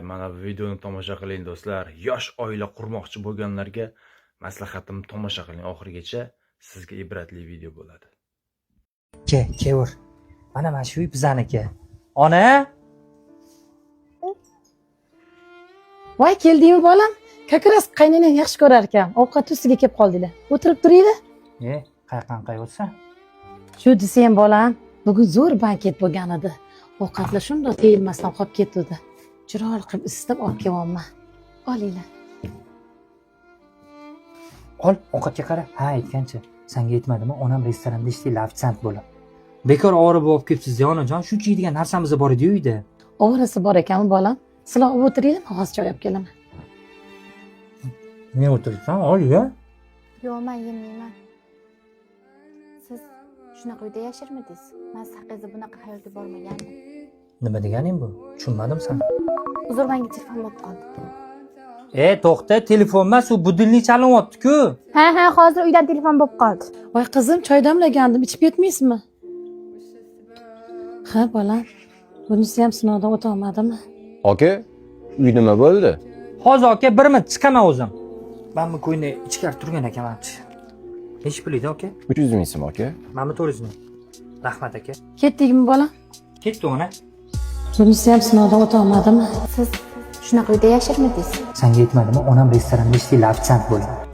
mana bu videoni tomosha qiling do'stlar. Yosh oila qurmoqchi bo'lganlarga maslahatim tomosha qiling oxirigacha. Sizga ibratli video bo'ladi. Kevur. Mana shu uy bizaniki. Ona? Voy, keldingmi bolam? Kakras qaynanang yaxshi ko'rar ekan. Ovqat ustiga kelib qoldinglar. O'tirib turinglar. Qayerdan qayotsa? Shu desam bolam, bugun zo'r banket bo'lgan edi. Ovqatlar shunday teyilmasdan qolib ketdi. Chiroyli qilib isitib olib kelyapman. Olinglar. Ol, ovqatga qara. Ha, aytgancha. Senga aytmadimmi? Onam restoranda ishlaydi, ofitsiant bo'lib. Bekor orib olib kelibsiz, onajon. Shuncha yeydigan narsamiz bor edi uyda. Ovorasi bor ekanmi bolam? Sizlar olib o'tiringlar, hozir choy olib kelaman. Men o'tiribsan, ol-ya. Yo'q, men yemayman. Siz shunaqa uyda yashirmidingiz? Men haqingizda bunaqa hayotga bormagandim. Nima deganing bu? Tushunmadim sen. Uzr, menga telefon bo'lib qoldi. To'xta, telefon emas, u budilnik chalinyapti-ku. Ha, hozir uydan telefon bo'lib qoldi. Voy qizim, choy damlagandim, ichib ketmaysizmi? Ha bolam, bunisi ham sinovdan o'ta olmadimi? Aka, uy nima bo'ldi? Hozir aka, bir minut chiqaman o'zim. Men bu ko'yni ichkari turgan ekanman. Nechi pulida aka? 300 ming so'm aka. Mana 400 ming. Rahmat aka. Ketdingmi bolam? Ketdi ona. Bunisi ham sinovdan o'ta olmadimi? Siz shunaqa uyda yashirmidingiz? Senga aytmadimmi? Onam restoranda ishlaydi, ofitsiant bo'lib.